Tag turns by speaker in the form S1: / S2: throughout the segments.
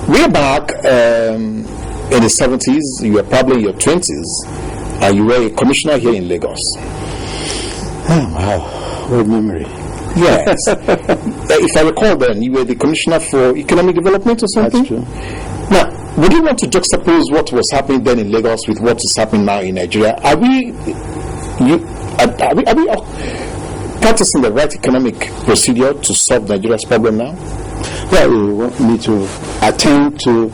S1: Way back in the 70s, you were probably in your 20s, and you were a commissioner here in Lagos.
S2: Oh, wow. What memory.
S1: Yes. If I recall then, you were the commissioner for economic development or something?
S2: That's true.
S1: Now, would you want to juxtapose what was happening then in Lagos with what is happening now in Nigeria? Are we practicing the right economic procedure to solve Nigeria's problem now?
S2: Well, we want me to attempt to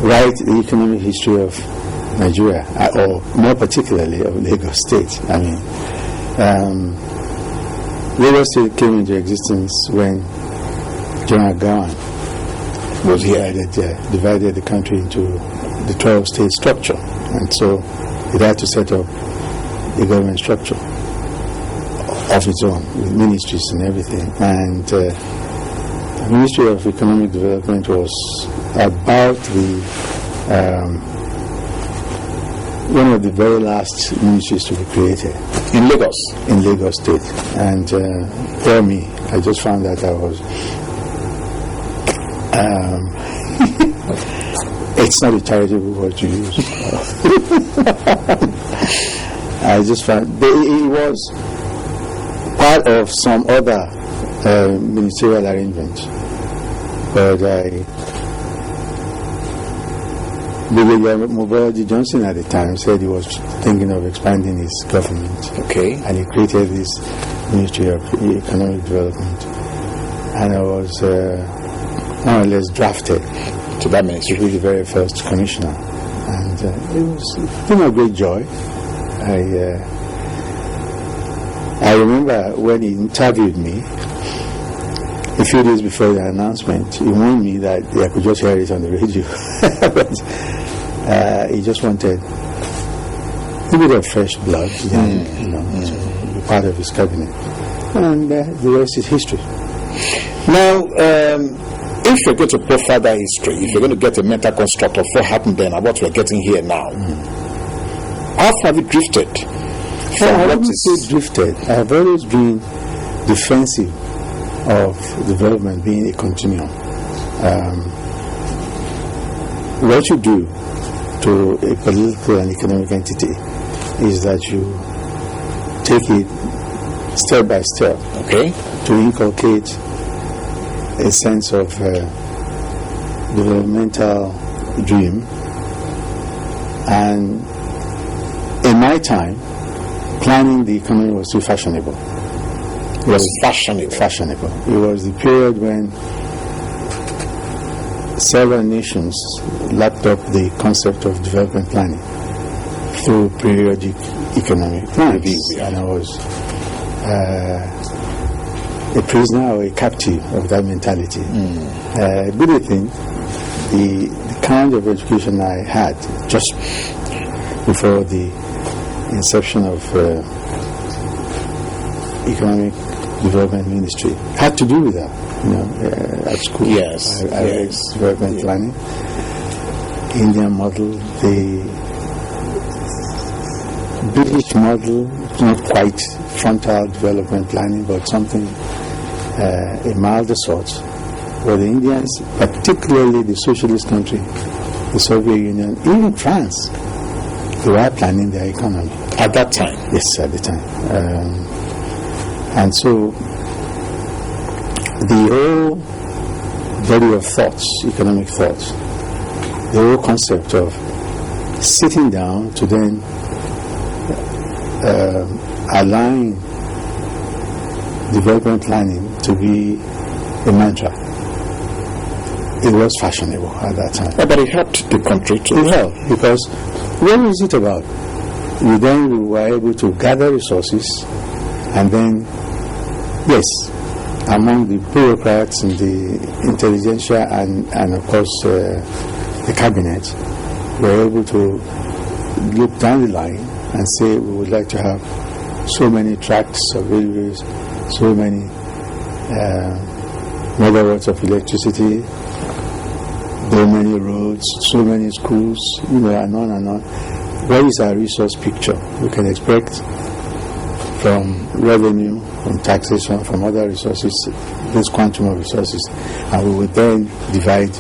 S2: write the economic history of Nigeria, or more particularly of Lagos State. I mean, Lagos State came into existence when General Gawan was here that divided the country into the 12-state structure, and so it had to set up a government structure of its own with ministries and everything. And the Ministry of Economic Development was about the one of the very last ministries to be created
S1: in Lagos.
S2: In Lagos State, and for me, I just found that I was. It's not a charitable word to use. I just found it was part of some other ministerial arrangement, but Brigadier Mobadi Johnson at the time said he was thinking of expanding his government.
S1: Okay.
S2: And he created this Ministry of Economic Development, and I was more or less drafted
S1: to that ministry.
S2: To be the very first commissioner, and it was a great joy. I remember when he interviewed me a few days before the announcement, he warned me that I could just hear it on the radio. But he just wanted a bit of fresh blood, to be part of his cabinet. And the rest is history.
S1: Now, if you're going to profile that history, if you're going to get a mental construct of what happened then and what we're getting here now, how far have you drifted?
S2: I wouldn't say drifted. I have always been defensive of development being a continuum. What you do to a political and economic entity is that you take it step by step,
S1: okay,
S2: to inculcate a sense of developmental dream. And in my time, planning the economy was too fashionable.
S1: It was fashionable.
S2: It was the period when several nations lapped up the concept of development planning through periodic economic plans, and I was a prisoner or a captive of that mentality. Good thing, the kind of education I had just before the inception of economic development ministry had to do with that. At school,
S1: yes,
S2: I read development planning, Indian model, the British model, not quite frontal development planning, but something a milder sort, where the Indians, particularly the socialist country, the Soviet Union, even France, they were planning their economy.
S1: At that time?
S2: Yes, at the time. And so the whole body of thoughts, economic thoughts, the whole concept of sitting down to then align development planning to be a mantra, it was fashionable at that time.
S1: But it helped the country too.
S2: It helped, because what was it about? We were able to gather resources, and then, yes, among the bureaucrats and the intelligentsia and of course the cabinet, we were able to look down the line and say we would like to have so many tracts of railways, so many megawatts of electricity, so many roads, so many schools, and on and on. What is our resource picture? We can expect from revenue, from taxation, from other resources, this quantum of resources, and we will then divide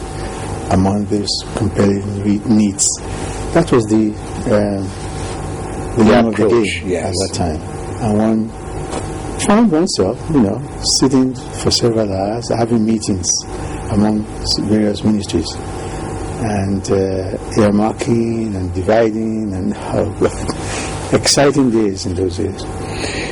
S2: among those compelling needs. That was the name of the
S1: approach,
S2: game
S1: yes.
S2: at that time. And one found oneself, sitting for several hours, having meetings among various ministries, and earmarking and dividing, and exciting days in those days.